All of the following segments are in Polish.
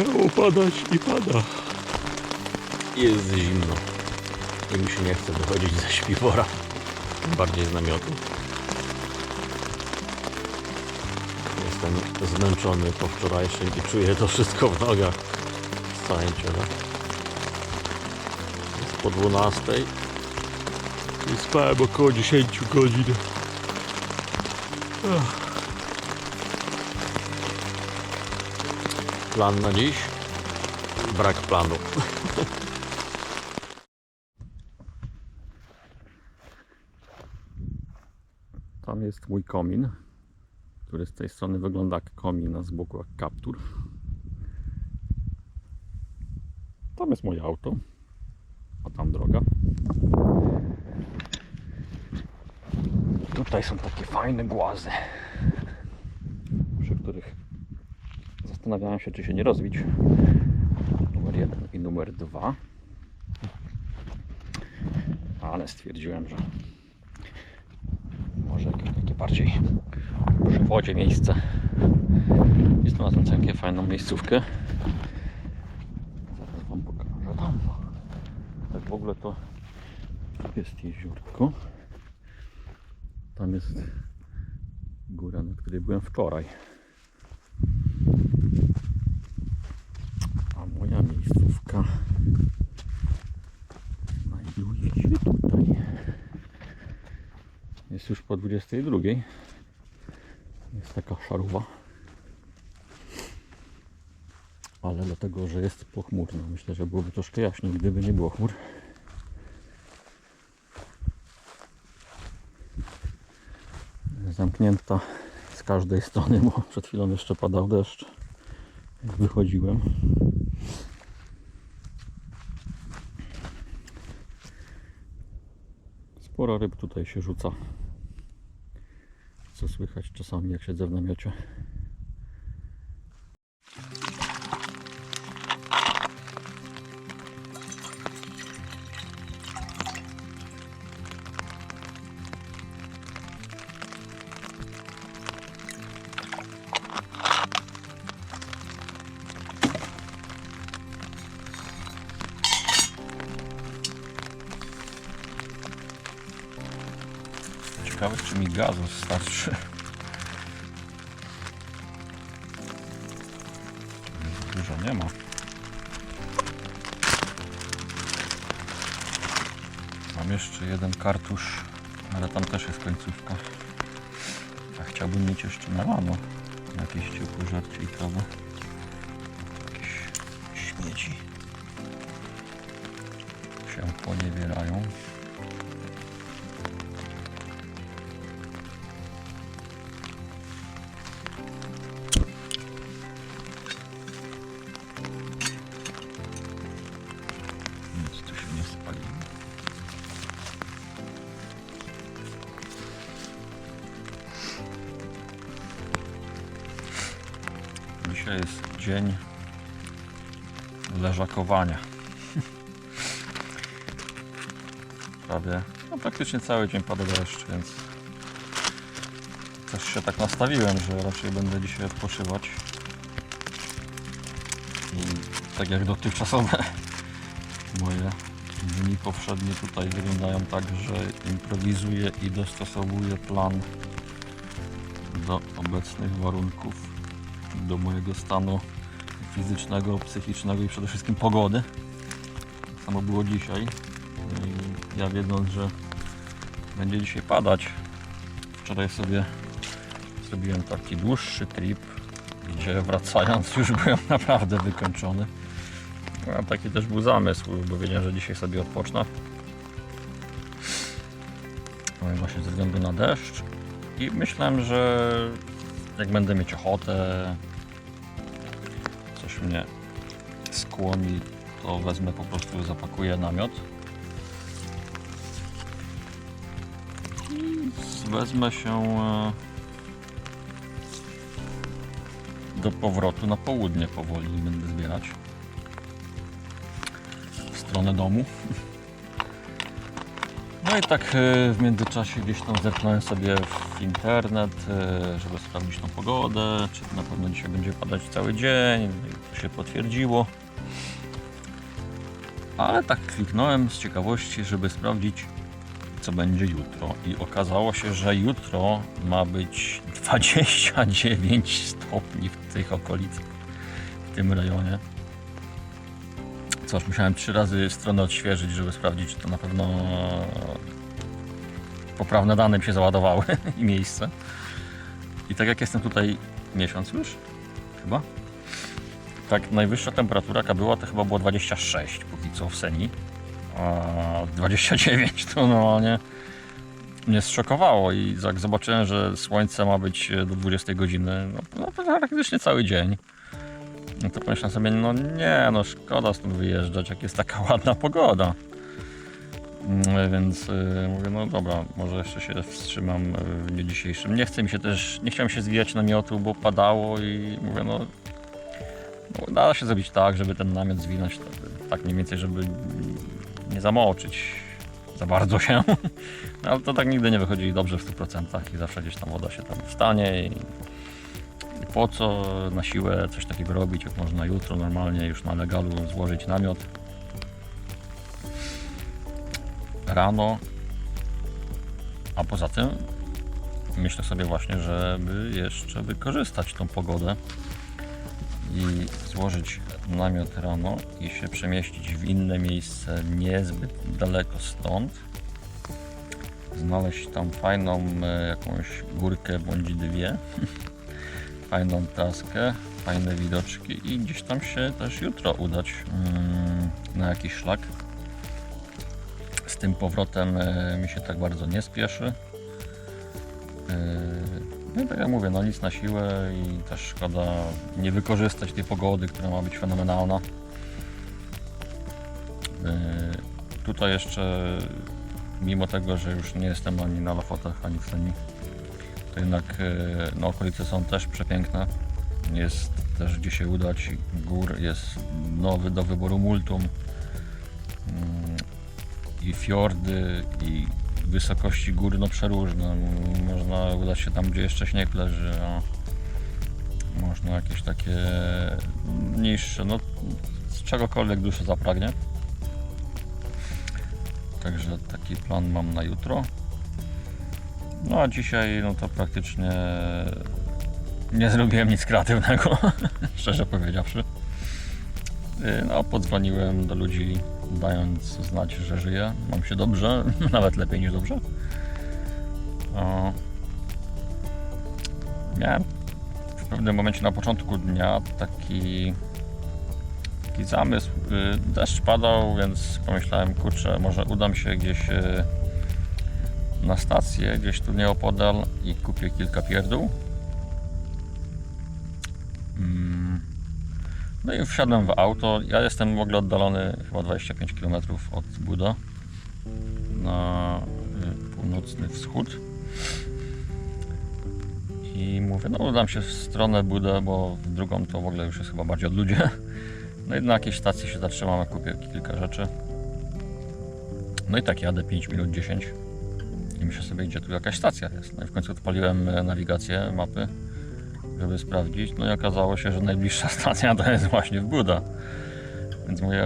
miało padać i pada. Jest zimno. I mi się nie chce wychodzić ze śpiwora. Tym bardziej z namiotu. Jestem zmęczony po wczorajszym i czuję to wszystko w nogach. Z całym ciele. Jest po 12. I spałem około 10 godzin. Plan na dziś? Brak planu. Tam jest mój komin, który z tej strony wygląda jak komin, a z boku jak kaptur. Tam jest moje auto, a tam droga. Tutaj są takie fajne głazy, przy których zastanawiałem się, czy się nie rozbić. Numer 1 i numer 2. Ale stwierdziłem, że może takie bardziej przy wodzie miejsce. I znalazłem całkiem fajną miejscówkę. Zaraz wam pokażę tam. Tak w ogóle to jest jeziorko. Tam jest góra, na której byłem wczoraj. A moja miejscówka znajduje się tutaj. Jest już po 22. Jest taka szaruwa. Ale dlatego, że jest pochmurno. Myślę, że byłoby troszkę jaśniej, gdyby nie było chmur. Zamknięta z każdej strony, bo przed chwilą jeszcze padał deszcz, jak wychodziłem. Sporo ryb tutaj się rzuca, co słychać czasami, jak siedzę w namiocie. Ciekawe, czy mi gazu starczy. Dużo nie ma. Mam jeszcze jeden kartusz, ale tam też jest końcówka. A chciałbym mieć jeszcze na rano jakieś ciepłe żarcie i kawę. Jakieś śmieci się poniewierają. Nic tu się nie spaliło. Dzisiaj jest dzień leżakowania. Prawie, no praktycznie cały dzień pada deszcz, więc też się tak nastawiłem, że raczej będę dzisiaj odpoczywać. I tak jak dotychczasowe moje dni poprzednie tutaj wyglądają tak, że improwizuję i dostosowuję plan do obecnych warunków, do mojego stanu fizycznego, psychicznego i przede wszystkim pogody. Tak samo było dzisiaj. I ja wiedząc, że będzie dzisiaj padać, wczoraj sobie zrobiłem taki dłuższy trip, gdzie wracając już byłem naprawdę wykończony. A taki też był zamysł, bo wiedziałem, że dzisiaj sobie odpocznę. Właśnie ze względu na deszcz. I myślałem, że jak będę mieć ochotę, coś mnie skłoni, to wezmę po prostu, zapakuję namiot. I wezmę się do powrotu na południe powoli będę zbierać w stronę domu. No i tak w międzyczasie gdzieś tam zerknąłem sobie w internet, żeby sprawdzić tą pogodę, czy na pewno dzisiaj będzie padać cały dzień. No i to się potwierdziło. Ale tak kliknąłem z ciekawości, żeby sprawdzić, co będzie jutro. I okazało się, że jutro ma być 29 stopni w tych okolicach, w tym rejonie. Cóż, musiałem 3 razy stronę odświeżyć, żeby sprawdzić, czy to na pewno poprawne dane mi się załadowały i miejsce. I tak jak jestem tutaj miesiąc już, chyba, tak najwyższa temperatura jaka była, to chyba było 26 póki co w Seni. A 29 to normalnie mnie zszokowało i jak zobaczyłem, że słońce ma być do 20 godziny, no to praktycznie cały dzień. No to pomyślałem sobie, no nie, no szkoda stąd wyjeżdżać, jak jest taka ładna pogoda. Więc mówię, no dobra, może jeszcze się wstrzymam w dniu dzisiejszym. Nie chciałem się zwijać namiotu, bo padało i mówię, no da się zrobić tak, żeby ten namiot zwinąć tak mniej więcej, żeby nie zamoczyć za bardzo się. No, ale to tak nigdy nie wychodzi dobrze w 100% i zawsze gdzieś tam woda się tam wstanie i po co na siłę coś takiego robić, jak można jutro normalnie już na legalu złożyć namiot rano. A poza tym myślę sobie właśnie, żeby jeszcze wykorzystać tą pogodę i złożyć namiot rano i się przemieścić w inne miejsce niezbyt daleko stąd, znaleźć tam fajną jakąś górkę bądź dwie, fajną traskę, fajne widoczki i gdzieś tam się też jutro udać na jakiś szlak. Z tym powrotem mi się tak bardzo nie spieszy. No i tak jak mówię, no nic na siłę i też szkoda nie wykorzystać tej pogody, która ma być fenomenalna. Tutaj jeszcze, mimo tego, że już nie jestem ani na Lofotach, ani w Seni, to jednak no, okolice są też przepiękne. Jest też gdzie się udać, gór jest nowy do wyboru multum i fiordy i wysokości gór no przeróżne. Można udać się tam, gdzie jeszcze śnieg leży, a można jakieś takie niższe, no z czegokolwiek dusza zapragnie. Także taki plan mam na jutro. No a dzisiaj no to praktycznie nie zrobiłem nic kreatywnego, szczerze powiedziawszy. No podzwoniłem do ludzi, dając znać, że żyję, mam się dobrze, nawet lepiej niż dobrze. Miałem w pewnym momencie na początku dnia taki zamysł. Deszcz padał, więc pomyślałem, kurczę, może udam się gdzieś na stację, gdzieś tu nieopodal i kupię kilka pierdół. No i wsiadłem w auto. Ja jestem w ogóle oddalony chyba 25 km od Buda na północny wschód. I mówię, no udam się w stronę Budę, bo w drugą to w ogóle już jest chyba bardziej od ludzi. No i na jakiejś stacji się zatrzymam, kupię kilka rzeczy. No i tak jadę 5 minut 10 i myślę sobie, gdzie tu jakaś stacja jest. No i w końcu odpaliłem nawigację, mapy, żeby sprawdzić. No i okazało się, że najbliższa stacja to jest właśnie w Buda. Więc mówię,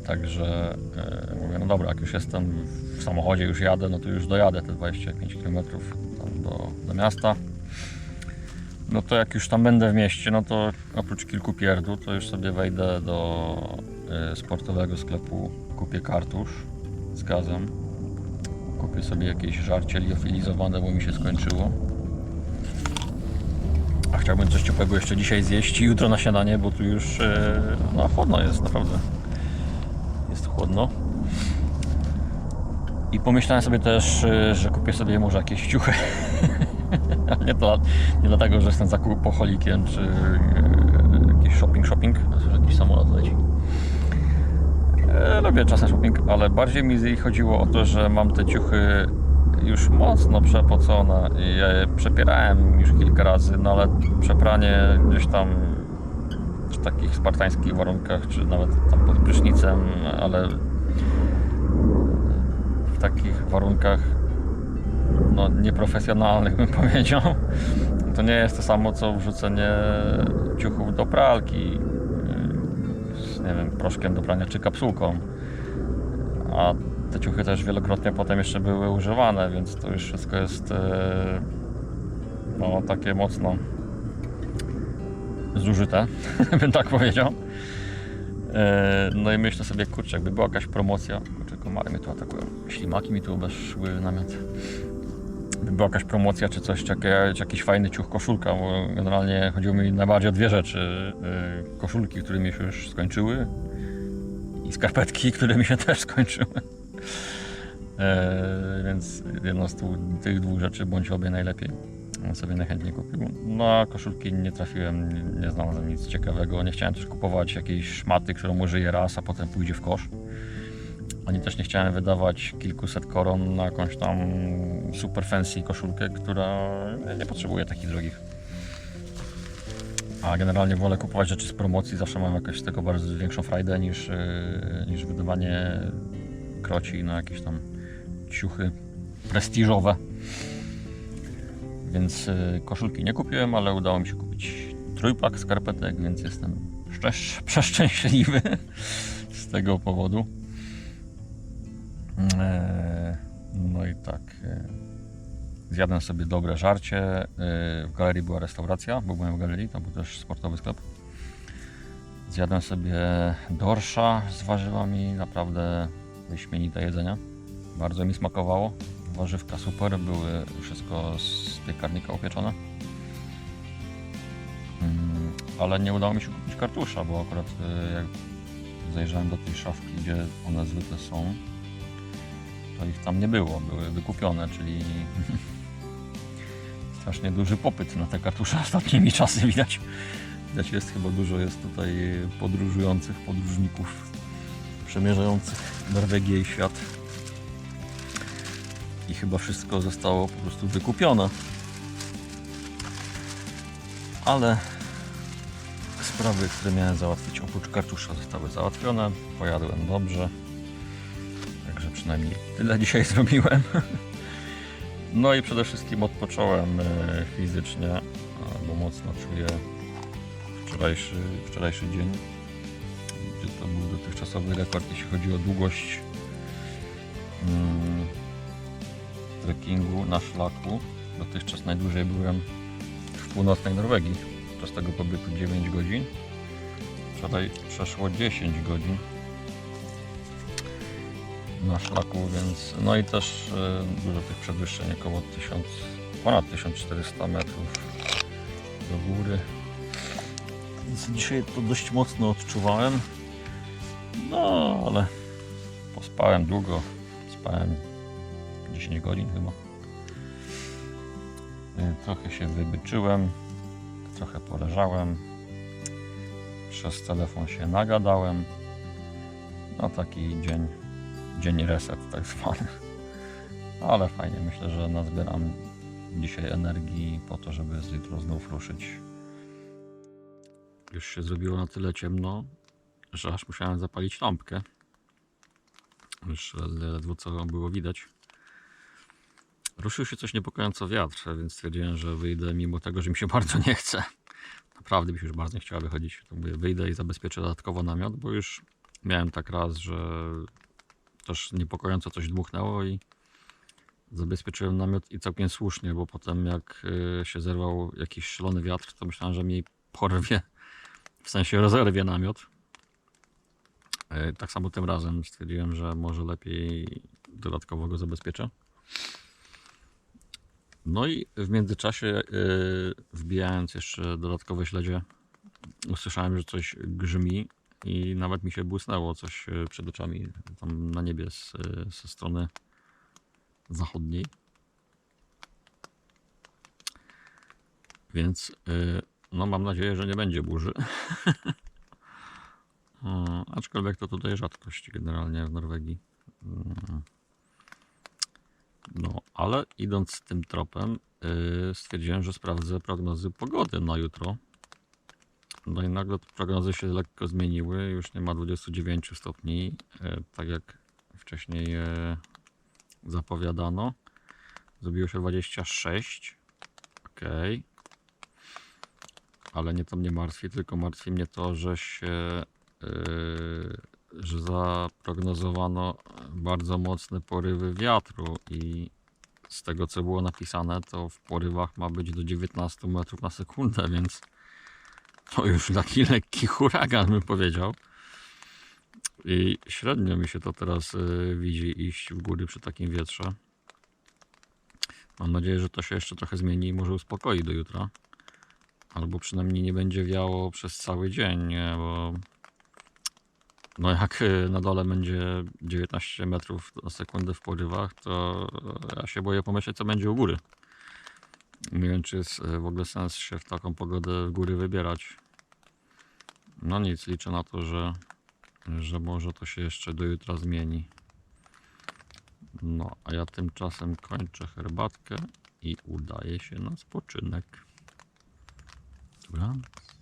także mówię, no dobra, jak już jestem w samochodzie, już jadę, no to już dojadę te 25 km tam do miasta. No to jak już tam będę w mieście, no to oprócz kilku pierdół, to już sobie wejdę do sportowego sklepu, kupię kartusz z gazem, kupię sobie jakieś żarcie liofilizowane, bo mi się skończyło. A chciałbym coś ciepłego jeszcze dzisiaj zjeść i jutro na śniadanie, bo tu już no, chłodno jest, naprawdę. Jest chłodno. I pomyślałem sobie też, że kupię sobie może jakieś ciuchy. nie dlatego, że jestem zakupoholikiem, czy jakiś shopping. Jakiś samolot leci. Lubię czasem shopping, ale bardziej mi chodziło o to, że mam te ciuchy już mocno przepocone i ja je przepierałem już kilka razy, no ale przepranie gdzieś tam w takich spartańskich warunkach, czy nawet tam pod prysznicem, ale takich warunkach no, nieprofesjonalnych, bym powiedział. To nie jest to samo co wrzucenie ciuchów do pralki z, nie wiem, proszkiem do prania czy kapsułką. A te ciuchy też wielokrotnie potem jeszcze były używane, więc to już wszystko jest no, takie mocno zużyte, bym tak powiedział. No i myślę sobie, kurczę, jakby była jakaś promocja, kurczę, komary mnie tu atakują, ślimaki mi tu weszły w namiot. Gdyby była jakaś promocja czy coś, czy jakiś fajny ciuch, koszulka, bo generalnie chodziło mi najbardziej o dwie rzeczy. Koszulki, które mi się już skończyły i skarpetki, które mi się też skończyły. Więc jedną z tych dwóch rzeczy, bądź obie najlepiej, sobie najchętniej kupił. No a koszulki nie trafiłem, nie znalazłem nic ciekawego. Nie chciałem też kupować jakiejś szmaty, którą użyję raz, a potem pójdzie w kosz. Ani też nie chciałem wydawać kilkuset koron na jakąś tam super fancy koszulkę, która nie potrzebuje takich drogich. A generalnie wolę kupować rzeczy z promocji, zawsze mam jakąś z tego bardzo większą frajdę niż wydawanie kroci na jakieś tam ciuchy prestiżowe. Więc koszulki nie kupiłem, ale udało mi się kupić trójpak skarpetek, więc jestem przeszczęśliwy z tego powodu. No i tak, zjadłem sobie dobre żarcie. W galerii była restauracja, bo byłem w galerii, tam był też sportowy sklep. Zjadłem sobie dorsza z warzywami, naprawdę wyśmienite jedzenia. Bardzo mi smakowało. Warzywka super, były wszystko z piekarnika upieczone. Ale nie udało mi się kupić kartusza, bo akurat jak zajrzałem do tej szafki, gdzie one zwykle są, to ich tam nie było, były wykupione, czyli strasznie duży popyt na te kartusze ostatnimi czasy widać. Widać, jest chyba dużo jest tutaj podróżujących, podróżników przemierzających Norwegię i świat. I chyba wszystko zostało po prostu wykupione. Ale sprawy, które miałem załatwić oprócz kartusza, zostały załatwione. Pojadłem dobrze. Także przynajmniej tyle dzisiaj zrobiłem. No i przede wszystkim odpocząłem fizycznie, bo mocno czuję wczorajszy dzień, gdzie to był dotychczasowy rekord, jeśli chodzi o długość trekkingu na szlaku. Dotychczas najdłużej byłem w północnej Norwegii. Czas tego pobytu 9 godzin. Wczoraj przeszło 10 godzin na szlaku, więc no i też dużo tych przewyższeń, około ponad 1400 metrów do góry. Więc dzisiaj to dość mocno odczuwałem. No ale pospałem długo, spałem 10 godzin chyba. Trochę się wybyczyłem, trochę poleżałem, przez telefon się nagadałem. No taki dzień reset tak zwany. Ale fajnie, myślę, że nazbieram dzisiaj energii po to, żeby jutro znów ruszyć. Już się zrobiło na tyle ciemno, że aż musiałem zapalić lampkę. Już ledwo co było widać. Ruszył się coś niepokojąco wiatr, więc stwierdziłem, że wyjdę mimo tego, że mi się bardzo nie chce. Naprawdę mi się już bardzo nie chciała wychodzić. To mówię, wyjdę i zabezpieczę dodatkowo namiot, bo już miałem tak raz, że też niepokojąco coś dmuchnęło i zabezpieczyłem namiot i całkiem słusznie, bo potem jak się zerwał jakiś szalony wiatr, to myślałem, że mi porwie, w sensie rozerwie namiot. Tak samo tym razem stwierdziłem, że może lepiej dodatkowo go zabezpieczę. No i w międzyczasie, wbijając jeszcze dodatkowe śledzie, usłyszałem, że coś grzmi i nawet mi się błysnęło coś przed oczami tam na niebie ze strony zachodniej. Więc no mam nadzieję, że nie będzie burzy. Aczkolwiek to tutaj rzadkość generalnie w Norwegii. No, ale idąc tym tropem, stwierdziłem, że sprawdzę prognozy pogody na jutro. No i nagle prognozy się lekko zmieniły, już nie ma 29 stopni, tak jak wcześniej zapowiadano. Zrobiło się 26. Ok. Ale nie to mnie martwi, tylko martwi mnie to, że że zaprognozowano bardzo mocne porywy wiatru i z tego co było napisane, to w porywach ma być do 19 metrów na sekundę, więc to już taki lekki huragan, bym powiedział. I średnio mi się to teraz widzi iść w góry przy takim wietrze. Mam nadzieję, że to się jeszcze trochę zmieni i może uspokoi do jutra. Albo przynajmniej nie będzie wiało przez cały dzień, nie? Bo no jak na dole będzie 19 metrów na sekundę w porywach, to ja się boję pomyśleć, co będzie u góry. Nie wiem, czy jest w ogóle sens się w taką pogodę w góry wybierać. No nic, liczę na to, że może to się jeszcze do jutra zmieni. No, a ja tymczasem kończę herbatkę i udaję się na spoczynek. Dobranoc.